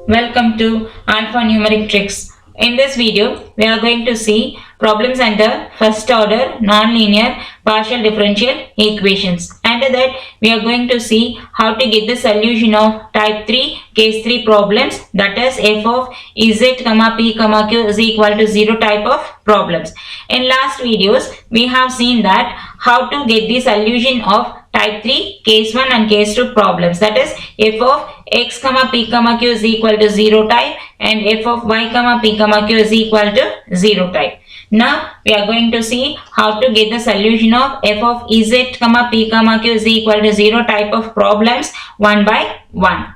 Welcome to Alphanumeric Tricks. In this video, we are going to see problems under first order nonlinear partial differential equations. Under that, we are going to see how to get the solution of type 3 case 3 problems, that is f of z, p, q is equal to 0 type of problems. In last videos, we have seen that how to get the solution of type 3 case 1 and case 2 problems, that is f of x, p, q is equal to 0 type and f of y, p, q is equal to 0 type. Now we are going to see how to get the solution of f of z, p, q is equal to 0 type of problems one by one.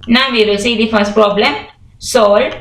Now we will see the first problem. Solve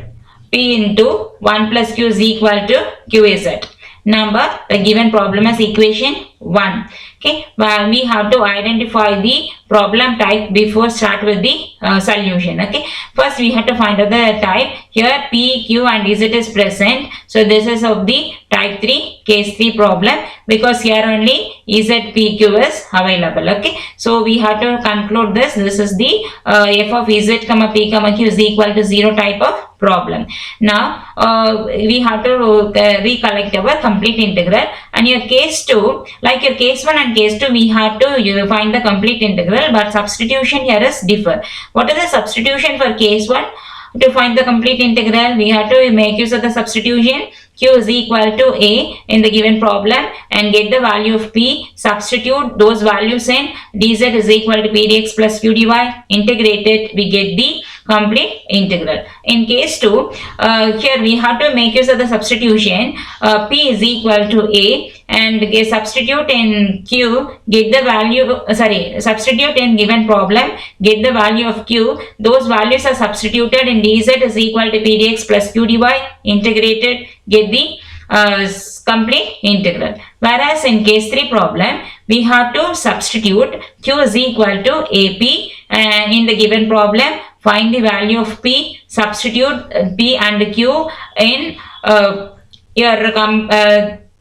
p into 1 plus q is equal to qz. Number, the given problem is equation 1. Okay, well, we have to identify the problem type before start with the solution. Okay, first we have to find out the type. Here p, q and z is present, so this is of the type 3 case 3 problem, because here only z, p, q is available. Okay, so we have to conclude this is the f of z, p, q is equal to 0 type of problem. Now we have to recollect our complete integral, and your case 2, like your case 1 and case 2, we have to find the complete integral, but substitution here is differ. What is the substitution for case 1? To find the complete integral, we have to make use of the substitution. Q is equal to A in the given problem and get the value of P. Substitute those values in dz is equal to p dx plus q dy. Integrate it, we get the complete integral. In case 2, here we have to make use of the substitution. P is equal to A and substitute in Q, get the value, substitute in given problem, get the value of Q. Those values are substituted in dz is equal to p dx plus q dy. Integrated, get the complete integral. Whereas in case 3 problem, we have to substitute Q is equal to AP in the given problem. Find the value of P, substitute P and Q in your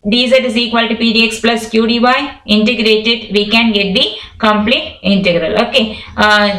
dz is equal to p dx plus q dy. Integrate it, we can get the complete integral. Okay,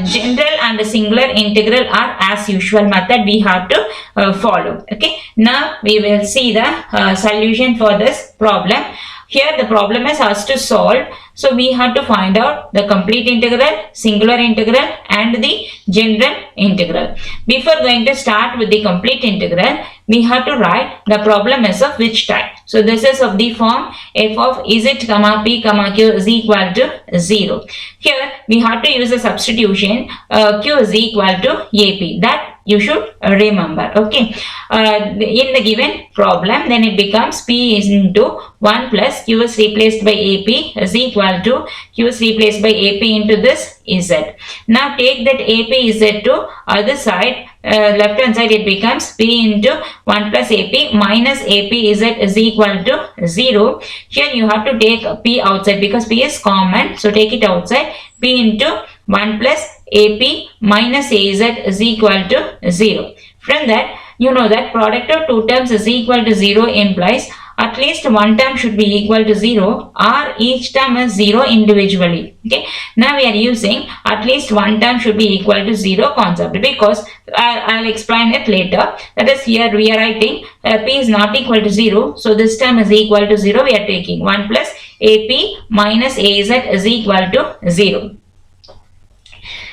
general and singular integral are as usual method we have to follow. Okay, now we will see the solution for this problem. Here the problem is asked to solve, so we have to find out the complete integral, singular integral and the general integral. Before going to start with the complete integral, we have to write the problem is of which type. So this is of the form f of z, p, q is equal to 0. Here we have to use a substitution. Q is equal to AP. That you should remember. Okay, in the given problem, then it becomes p is into 1 plus q is replaced by AP is equal to q is replaced by AP into this z. Now take that AP z to other side. Left hand side, it becomes p into 1 plus AP minus AP z is equal to 0. Here you have to take p outside because p is common, so take it outside. P into 1 plus AP minus AZ is equal to 0. From that, you know that product of two terms is equal to 0 implies at least one term should be equal to 0 or each term is 0 individually. Okay, now we are using at least one term should be equal to 0 concept, because I'll explain it later. That is, here we are writing p is not equal to 0, so this term is equal to 0. We are taking 1 plus AP minus AZ is equal to 0.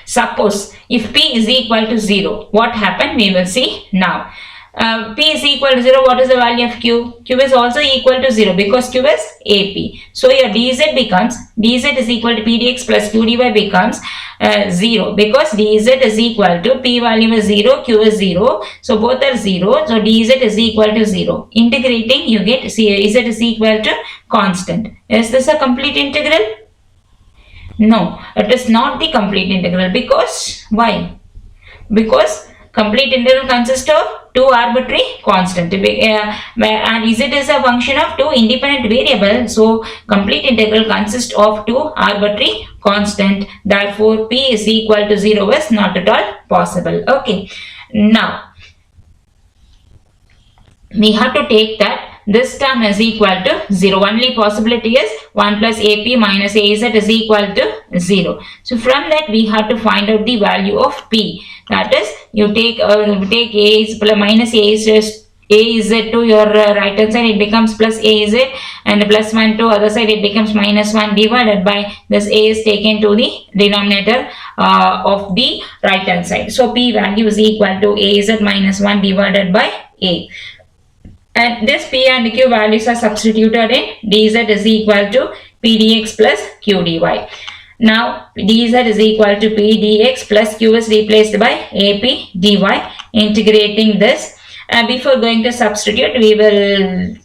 Suppose if p is equal to 0, what happened we will see now. P is equal to 0, what is the value of q? Q is also equal to 0 because q is AP. So your dz becomes, dz is equal to p dx plus q dy becomes 0, because dz is equal to p value is 0, q is 0. So both are 0. So dz is equal to 0. Integrating, you get z is equal to constant. Is this a complete integral? No, it is not the complete integral. Because why? Because complete integral consists of two arbitrary constants, and z is a function of two independent variables. So complete integral consists of two arbitrary constants. Therefore, p is equal to 0 is not at all possible. Okay, now we have to take that this term is equal to 0. Only possibility is 1 plus AP minus AZ is equal to 0. So from that we have to find out the value of P. That is, you take AZ plus minus AZ to your right hand side, it becomes plus AZ, and plus 1 to other side, it becomes minus 1 divided by this A is taken to the denominator of the right hand side. So P value is equal to AZ minus 1 divided by A. And this P and Q values are substituted in dz is equal to P dx plus Q dy. Now dz is equal to P dx plus Q is replaced by AP dy. Integrating this. Before going to substitute, we will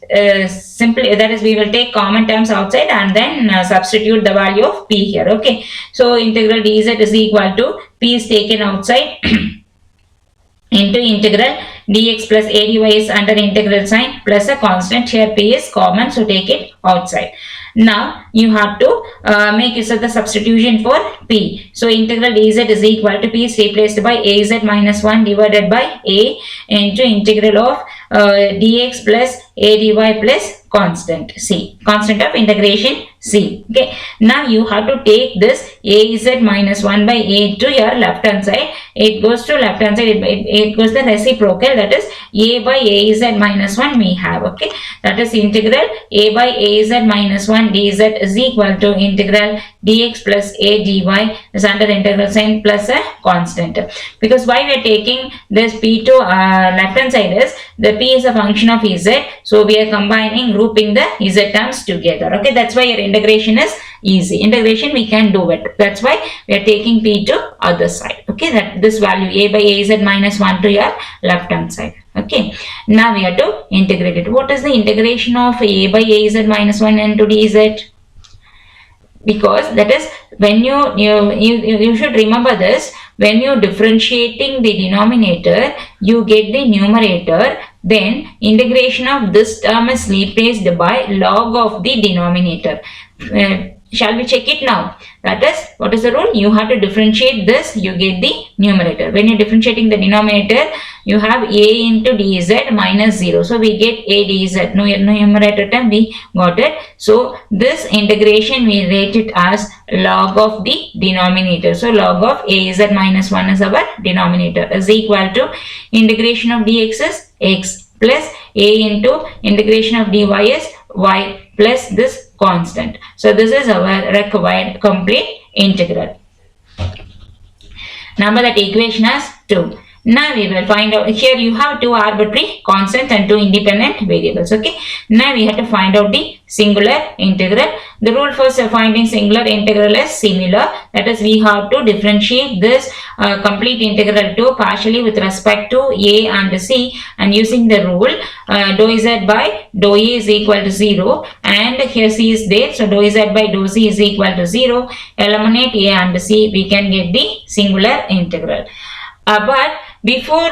we will take common terms outside and then substitute the value of P here. Okay. So integral dz is equal to P is taken outside into integral dx plus a dy is under integral sign plus a constant. Here P is common, so take it outside. Now you have to make use of the substitution for P. So integral dz is equal to P is replaced by AZ minus 1 divided by A into integral of dx plus a dy plus constant C, constant of integration C. Okay. Now you have to take this AZ minus 1 by A to your left hand side. It goes to left hand side, it goes the reciprocal, that is A by AZ minus 1 we have. Okay. That is integral A by AZ minus 1 dz is equal to integral dx plus a dy is under integral sign plus a constant. Because why we are taking this P to left hand side is the P is a function of Z, so we are combining, grouping the Z terms together. Okay, that's why your integration is easy. Integration we can do it. That's why we are taking P to other side. Okay, that this value A by AZ minus 1 to your left hand side. Okay, now we have to integrate it. What is the integration of A by AZ minus 1 into dz? Because that is when you should remember this, when you differentiating the denominator, you get the numerator, then integration of this term is replaced by log of the denominator. Shall we check it now? That is, what is the rule? You have to differentiate this, you get the numerator. When you're differentiating the denominator, you have A into dz minus 0. So we get A dz, numerator term we got it. So this integration we rate it as log of the denominator. So log of AZ minus 1 is our denominator, is equal to integration of dx is x plus A into integration of dy is y plus this constant. So this is our required complete integral. Number that equation as 2. Now we will find out, here you have two arbitrary constants and two independent variables. Okay. Now we have to find out the singular integral. The rule for finding singular integral is similar. That is, we have to differentiate this complete integral to partially with respect to A and C, and using the rule dou z by dou A is equal to 0, and here C is there, so dou z by dou C is equal to 0. Eliminate A and C, we can get the singular integral. But before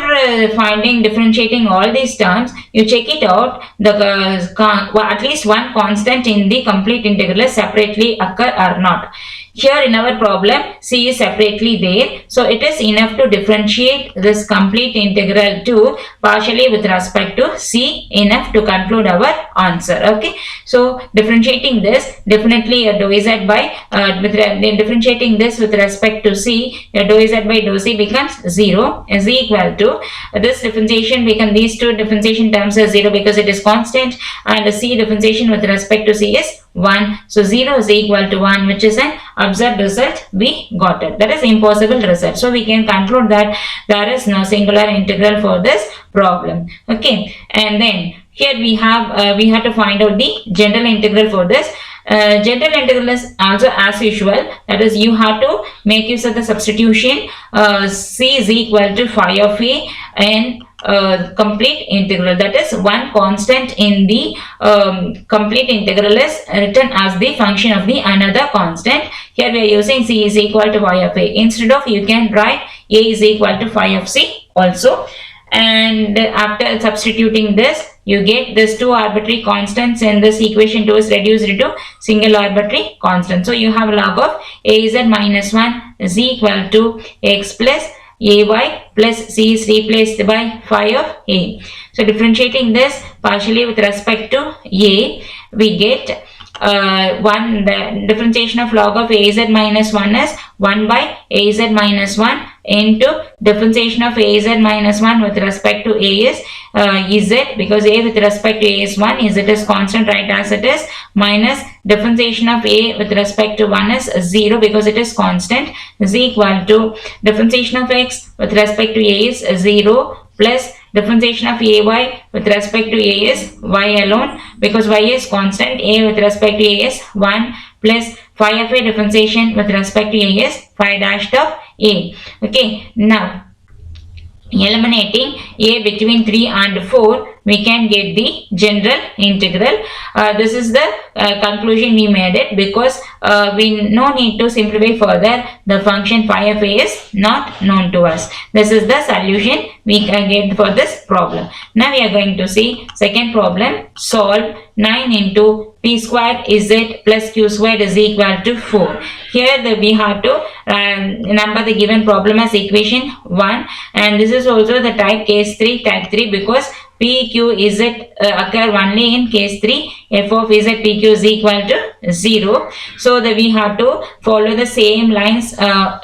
differentiating all these terms, you check it out, the at least one constant in the complete integral separately occur or not. Here in our problem, C is separately there, so it is enough to differentiate this complete integral to partially with respect to C, enough to conclude our answer. Okay, so differentiating this, definitely dou z by differentiating this with respect to C, dou z by dou C becomes 0, is equal to this differentiation become, these two differentiation terms are 0 because it is constant, and the C differentiation with respect to C is 1. So 0 is equal to 1, which is an absurd result. We got it. That is impossible result. So we can conclude that there is no singular integral for this problem. Okay. And then here we have to find out the general integral for this. General integral is also as usual. That is, you have to make use of the substitution. C is equal to phi of A and complete integral, that is one constant in the complete integral is written as the function of the another constant. Here we are using C is equal to phi of A. Instead of, you can write A is equal to phi of C also. And after substituting this, you get this two arbitrary constants, and this equation 2 is reduced into single arbitrary constant. So you have log of AZ minus 1 is equal to x plus ay plus c is replaced by phi of a. So differentiating this partially with respect to a, we get the differentiation of log of az minus 1 is 1 by az minus 1 into differentiation of az minus 1 with respect to a is z, because a with respect to a is 1, z is constant, right as it is, minus differentiation of a with respect to 1 is 0 because it is constant, is equal to differentiation of x with respect to a is 0 plus differentiation of ay with respect to a is y alone, because y is constant, a with respect to a is 1 plus phi of a differentiation with respect to a is phi dashed of a. Okay, now eliminating a between 3 and 4, we can get the general integral. This is the conclusion we made it, because we no need to simplify further. The function phi of a is not known to us. This is the solution we can get for this problem. Now we are going to see second problem. Solve 9 into p squared z plus q squared is equal to 4. Here we have to number the given problem as equation 1, and this is also the type case 3, type 3, because p, q, z occur only in case 3. F of z, p, q is equal to 0. So that we have to follow the same lines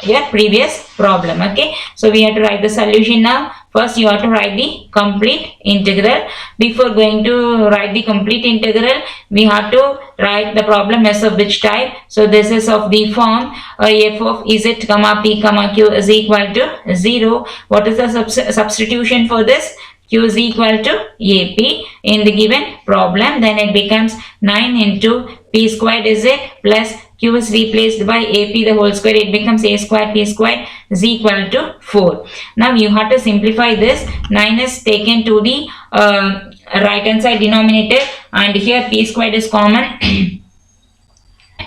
your previous problem. Okay, so we have to write the solution now. First you have to write the complete integral. Before going to write the complete integral, we have to write the problem as of which type. So this is of the form f of z comma p comma q is equal to 0. What is the substitution for this? Q is equal to AP in the given problem. Then it becomes 9 into p squared z plus q is replaced by AP the whole square. It becomes a squared p squared is equal to 4. Now you have to simplify this. 9 is taken to the right hand side denominator, and here p squared is common.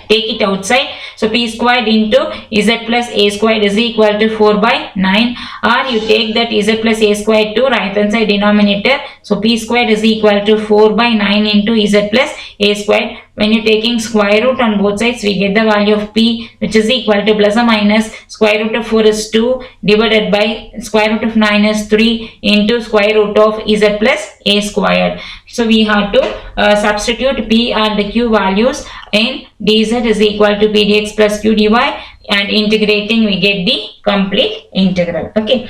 Take it outside. So p squared into z plus a squared is equal to 4 by 9, or you take that z plus a squared to right hand side denominator. So p squared is equal to 4 by 9 into z plus a squared. When you taking square root on both sides, we get the value of p, which is equal to plus or minus square root of 4 is 2 divided by square root of 9 is 3 into square root of z plus a squared. So we have to substitute p and the q values in dz is equal to p dx plus q dy, and integrating we get the complete integral. Okay.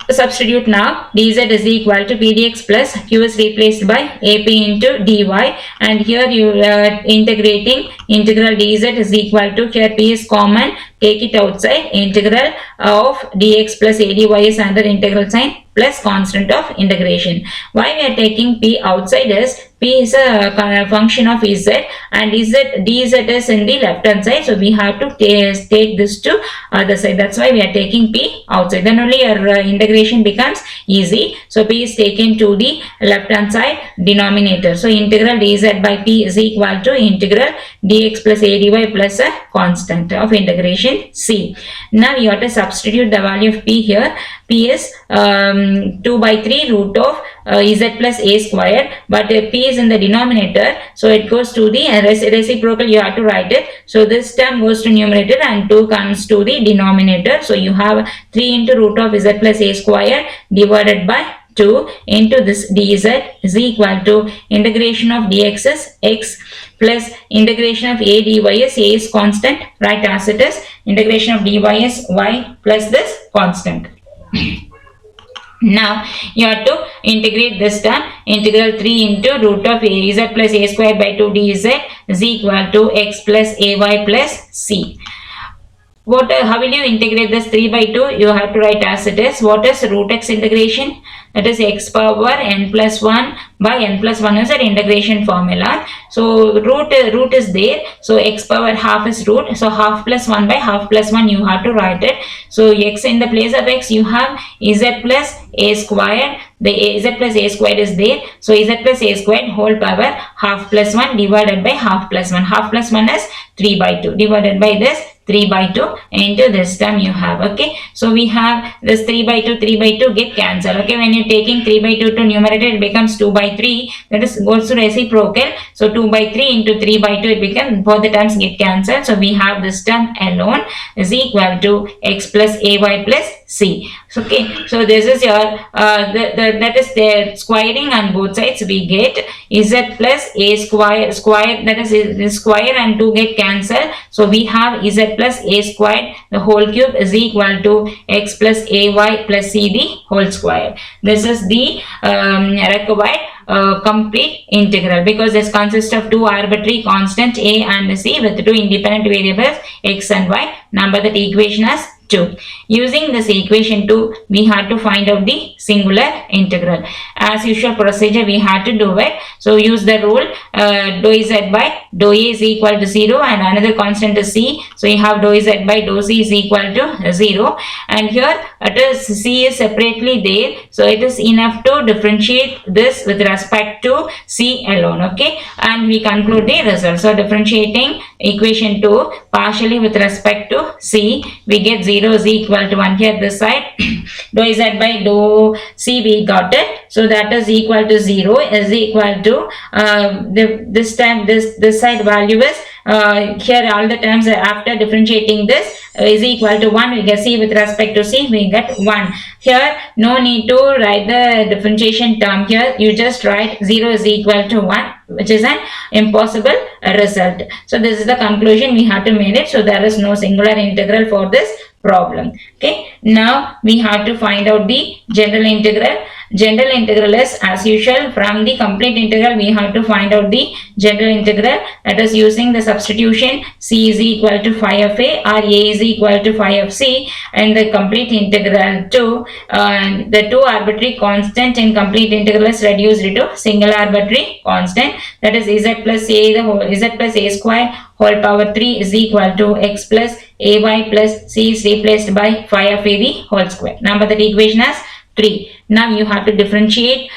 Substitute now. Dz is equal to p dx plus q is replaced by ap into dy, and here you are integrating integral dz is equal to, here p is common, take it outside, integral of dx plus a dy is under integral sign plus constant of integration. Why we are taking p outside is p is a function of z, and dz is in the left hand side, so we have to take this to other side. That's why we are taking p outside. Then only your integration becomes easy. So p is taken to the left hand side denominator. So integral dz by p is equal to integral dx plus a dy plus a constant of integration c. Now you have to substitute the value of p here. P is 2 by 3 root of z plus a squared, but p is in the denominator, so it goes to the reciprocal, you have to write it. So this term goes to numerator and 2 comes to the denominator. So you have 3 into root of z plus a squared divided by 2 into this dz is equal to integration of dx is x plus integration of a dy is, a is constant, right as it is, integration of dy is y plus this constant. Now you have to integrate this term. Integral 3 into root of z plus a square by 2 dz is equal to x plus ay plus c. How will you integrate this 3 by 2? You have to write as it is. What is root x integration? That is x power n plus 1 by n plus 1 is an integration formula. So root is there. So x power half is root. So half plus 1 by half plus 1 you have to write it. So x in the place of x you have z plus a squared. The z plus a squared is there. So z plus a squared whole power half plus 1 divided by half plus 1. Half plus 1 is 3 by 2 divided by this 3 by 2 into this term you have. Okay, so we have this 3 by 2 get cancelled. Okay, when you you're taking 3 by 2 to numerator, it becomes 2 by 3. That is goes to reciprocal. So 2 by 3 into 3 by 2, it becomes both the terms get cancelled. So we have this term alone is equal to x plus ay plus c. Okay, so this is your that is the squaring on both sides. We get z plus a square that is the square and 2 get cancelled. So we have z plus a squared the whole cube is equal to x plus ay plus c the whole square. This is the required complete integral, because this consists of two arbitrary constants a and c with two independent variables x and y. Number that equation as 2. Using this equation 2, we had to find out the singular integral. As usual procedure, we had to do it. So use the rule dou z by dou a is equal to 0 and another constant is c. So you have dou z by dou c is equal to 0, and here it is c is separately there. So it is enough to differentiate this with respect to c alone. Okay, and we conclude the result. So differentiating equation 2 partially with respect to c, we get 0 is equal to 1 here this side. Dou z by dou c we got it. So that is equal to 0 is equal to this time this side value is here all the terms after differentiating this is equal to 1. We get c with respect to c, we get 1. Here no need to write the differentiation term here. You just write 0 is equal to 1, which is an impossible result. So this is the conclusion we have to make it. So there is no singular integral for this problem. Okay, now we have to find out the general integral. General integral is as usual from the complete integral we have to find out the general integral, that is using the substitution c is equal to phi of a or a is equal to phi of c, and the complete integral to the two arbitrary constant in complete integral is reduced to single arbitrary constant, that is z plus a the whole z plus a square whole power 3 is equal to x plus ay plus c is replaced by phi of a the whole square. Number that equation as 3. Now you have to differentiate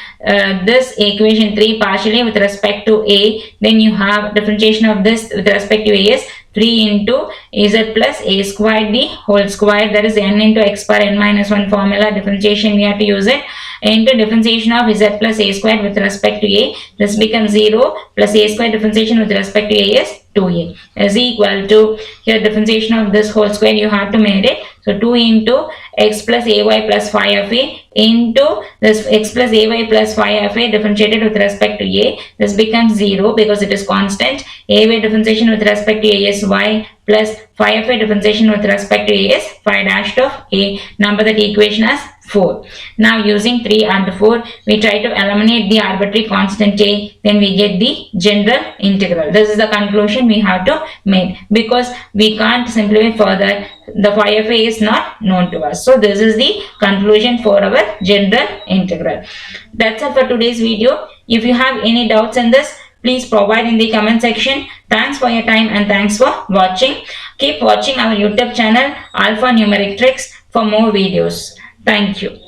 this equation 3 partially with respect to a. Then you have differentiation of this with respect to a is 3 into z plus a squared the whole square, that is n into x power n minus 1 formula differentiation we have to use it, into differentiation of z plus a squared with respect to a. This becomes 0 plus a squared differentiation with respect to a is 2a is equal to, here differentiation of this whole square you have to make it. So 2 into x plus ay plus phi of a into this x plus ay plus phi of a differentiated with respect to a. This becomes 0 because it is constant. Ay differentiation with respect to a is y plus phi of a differentiation with respect to a is phi dashed of a. Number that equation as 4. Now using 3 and 4, we try to eliminate the arbitrary constant a, then we get the general integral. This is the conclusion we have to make, because we can't simplify further. The phi of a is not known to us. So this is the conclusion for our general integral. That's all for today's video. If you have any doubts in this, please provide in the comment section. Thanks for your time and thanks for watching. Keep watching our YouTube channel Alpha Numeric Tricks for more videos. Thank you.